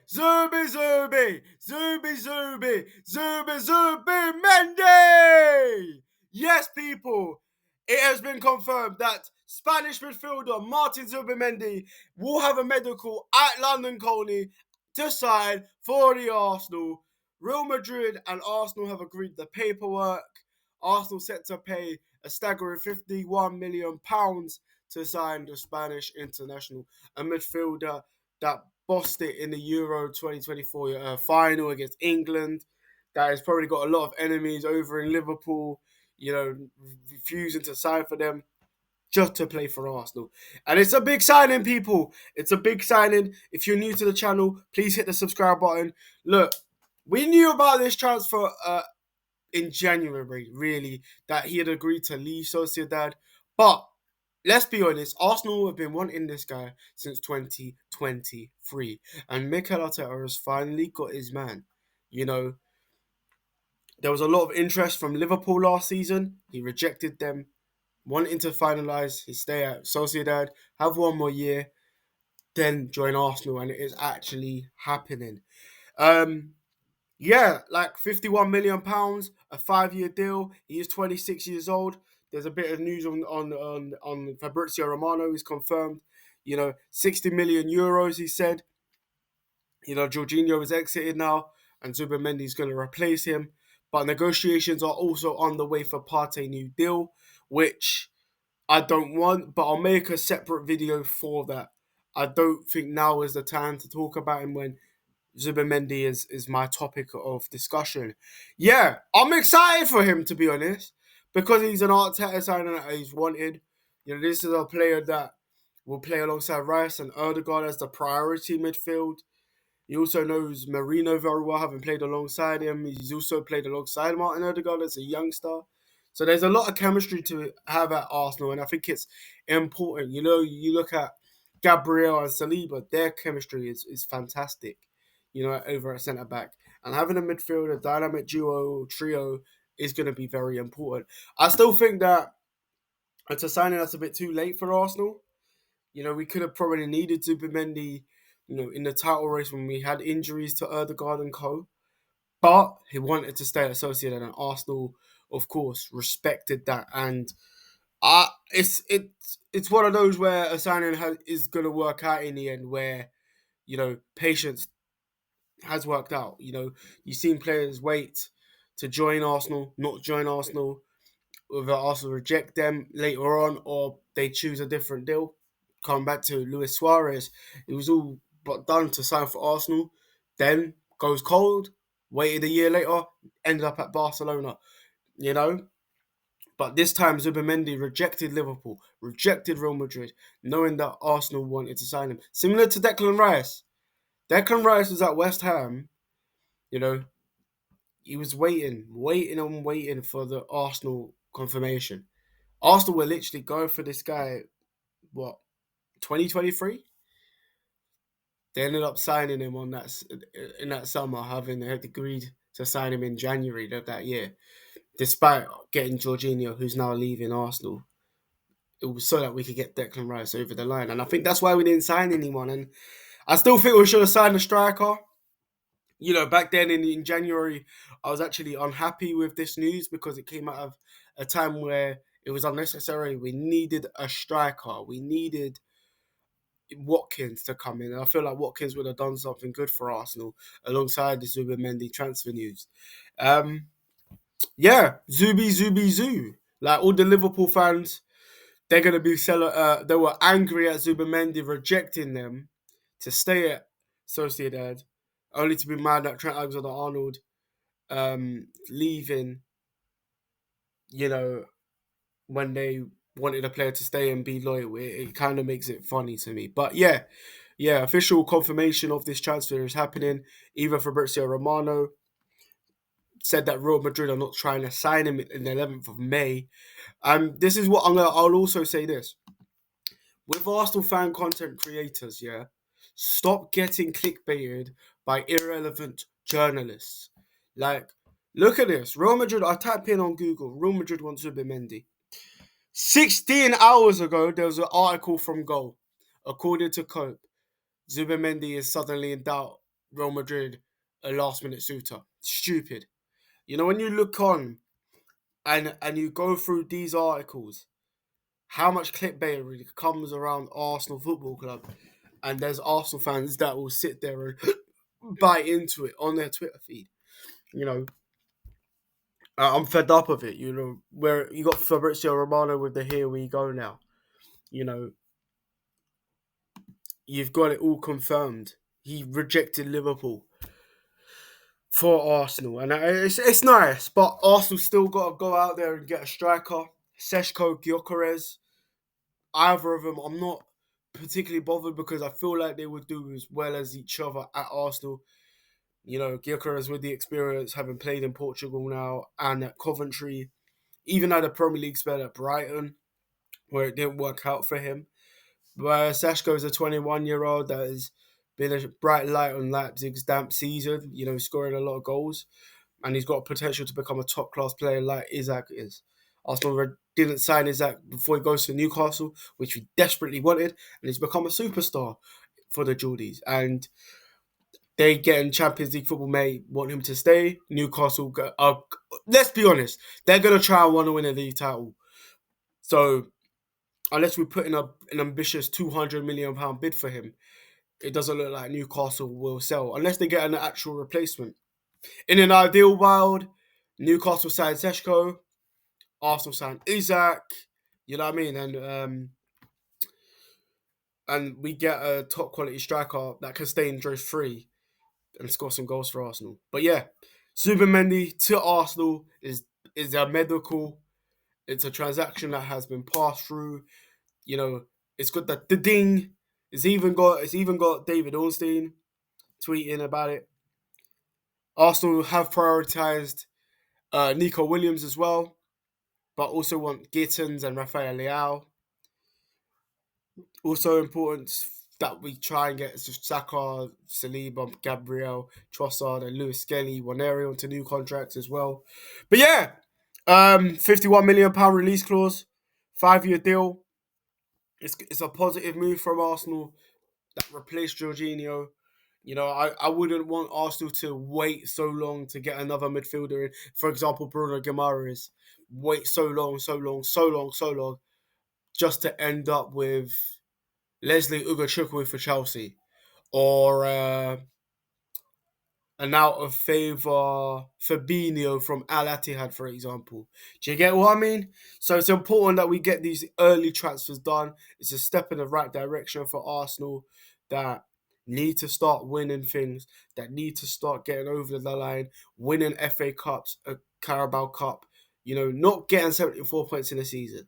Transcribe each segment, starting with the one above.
Zubimendi! Yes, people, it has been confirmed that Spanish midfielder Martin Zubimendi will have a medical at London Colney to sign for the Arsenal. Real Madrid and Arsenal have agreed the paperwork. Arsenal set to pay a staggering £51 million to sign the Spanish international, a midfielder that bossed it in the Euro 2024 final against England, that has probably got a lot of enemies over in Liverpool, refusing to sign for them just to play for Arsenal. And it's a big signing, people. It's a big signing. If you're new to the channel, please hit the subscribe button. Look, we knew about this transfer in January, really, that he had agreed to leave Sociedad. But let's be honest, Arsenal have been wanting this guy since 2023. And Mikel Arteta has finally got his man. There was a lot of interest from Liverpool last season. He rejected them, wanting to finalise his stay at Sociedad, have one more year, then join Arsenal, and it is actually happening. Like £51 million, a 5-year deal. He is 26 years old. There's a bit of news on Fabrizio Romano. He's confirmed, 60 million euros, he said. Jorginho is exited now, and Zubimendi is going to replace him. But negotiations are also on the way for Partey's new deal, which I don't want, but I'll make a separate video for that. I don't think now is the time to talk about him when Zubimendi is my topic of discussion. Yeah, I'm excited for him, to be honest, because he's an Arteta signing that he's wanted. This is a player that will play alongside Rice and Odegaard as the priority midfield. He also knows Marino very well, having played alongside him. He's also played alongside Martin Odegaard as a youngster. So there's a lot of chemistry to have at Arsenal, and I think it's important. You look at Gabriel and Saliba, their chemistry is fantastic, over at centre-back. And having a midfield, a dynamic trio, is going to be very important. I still think that it's a signing that's a bit too late for Arsenal. We could have probably needed Zubimendi, in the title race when we had injuries to Odegaard and co. But he wanted to stay at Sociedad, and Arsenal, of course, respected that. And it's one of those where a signing is going to work out in the end, where patience has worked out. You've seen players wait to join Arsenal, not join Arsenal, whether Arsenal reject them later on or they choose a different deal. Come back to Luis Suarez, it was all but done to sign for Arsenal, then goes cold, waited a year later, ended up at Barcelona, But this time Zubimendi rejected Liverpool, rejected Real Madrid, knowing that Arsenal wanted to sign him. Similar to Declan Rice. Declan Rice was at West Ham, he was waiting for the Arsenal confirmation. Arsenal were literally going for this guy, 2023? They ended up signing him in that summer, having agreed to sign him in January of that year, despite getting Jorginho, who's now leaving Arsenal. It was so that we could get Declan Rice over the line, and I think that's why we didn't sign anyone. And I still think we should have signed a striker. Back then in January, I was actually unhappy with this news because it came out of a time where it was unnecessary. We needed a striker. We needed Watkins to come in. And I feel like Watkins would have done something good for Arsenal alongside the Zubimendi transfer news. Zoo. Like all the Liverpool fans, they're going to be they were angry at Zubimendi rejecting them to stay at Sociedad, only to be mad at Trent Alexander-Arnold leaving, when they wanted a player to stay and be loyal. It kind of makes it funny to me. But yeah, official confirmation of this transfer is happening. Either Fabrizio Romano said that Real Madrid are not trying to sign him in the 11th of May. This is what I'll also say this. With Arsenal fan content creators, stop getting clickbaited by irrelevant journalists. Like, look at this. Real Madrid, I type in on Google, Real Madrid wants Zubimendi. 16 hours ago, there was an article from Goal. According to Cope, Zubimendi is suddenly in doubt Real Madrid a last minute suitor. Stupid. You know, when you look on and you go through these articles, how much clickbait really comes around Arsenal Football Club, and there's Arsenal fans that will sit there and bite into it on their Twitter feed. You know, I'm fed up of it. You know, where you got Fabrizio Romano with the "Here we go" now. You know, you've got it all confirmed. He rejected Liverpool for Arsenal, and it's nice, but Arsenal still got to go out there and get a striker. Seshko, Gyökeres, either of them, I'm not particularly bothered because I feel like they would do as well as each other at Arsenal. You know, Gyökeres with the experience, having played in Portugal now and at Coventry, even had a Premier League spell at Brighton, where it didn't work out for him. But Seshko is a 21-year-old that has been a bright light on Leipzig's damp season, you know, scoring a lot of goals. And he's got potential to become a top-class player like Isaac is. Arsenal didn't sign Isaac before he goes to Newcastle, which we desperately wanted, and he's become a superstar for the Geordies. And they get in Champions League football, may want him to stay. Newcastle, let's be honest, they're going to try and want to win a league title. So unless we put in an ambitious £200 million bid for him, it doesn't look like Newcastle will sell unless they get an actual replacement. In an ideal world, Newcastle signed Seshko, Arsenal signed Isaac, you know what I mean, and we get a top quality striker that can stay injury free and score some goals for Arsenal. But yeah, Zubimendi to Arsenal is a medical. It's a transaction that has been passed through. You know, it's got the ding. It's even got David Ornstein tweeting about it. Arsenal have prioritised Nico Williams as well, but also want Gittins and Rafael Leao. Also important that we try and get Saka, Saliba, Gabriel, Trossard, and Lewis Skelly, Waneri onto new contracts as well. But yeah, £51 million release clause, 5-year deal. It's a positive move from Arsenal that replaced Jorginho. You know, I wouldn't want Arsenal to wait so long to get another midfielder in. For example, Bruno Guimaraes. Wait so long, just to end up with Leslie Ugachukwu for Chelsea. Or an out of favour Fabinho from Al Ittihad, for example. Do you get what I mean? So it's important that we get these early transfers done. It's a step in the right direction for Arsenal that need to start winning things, that need to start getting over the line, winning FA Cups, a Carabao Cup, you know, not getting 74 points in a season.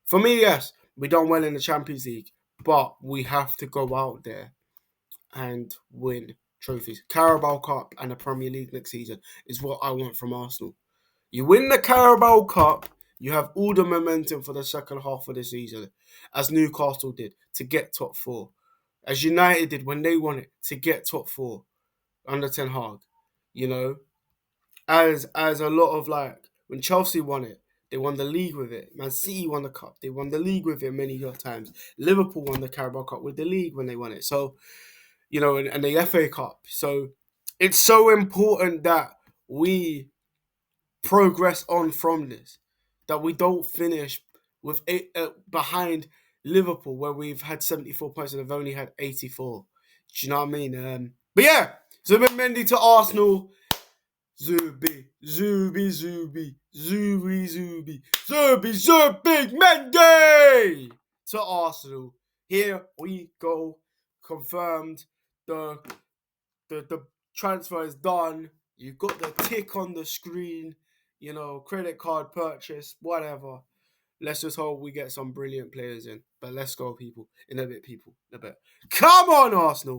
For me, yes, we done well in the Champions League, but we have to go out there and win trophies. Carabao Cup and the Premier League next season is what I want from Arsenal. You win the Carabao Cup, you have all the momentum for the second half of the season, as Newcastle did, to get top four. As United did when they won it, to get top four under Ten Hag. You know, as a lot of like, when Chelsea won it, they won the league with it. Man City won the cup. They won the league with it many times. Liverpool won the Carabao Cup with the league when they won it. So, you know, and the FA Cup. So it's so important that we progress on from this, that we don't finish with behind Liverpool, where we've had 74 points and have only had 84. Do you know what I mean? But yeah, Zubimendi to Arsenal. Zubi, Mendy to Arsenal. Here we go. Confirmed. The transfer is done. You got the tick on the screen. You know, credit card purchase, whatever. Let's just hope we get some brilliant players in. But let's go, people. In a bit, people. In a bit. Come on, Arsenal.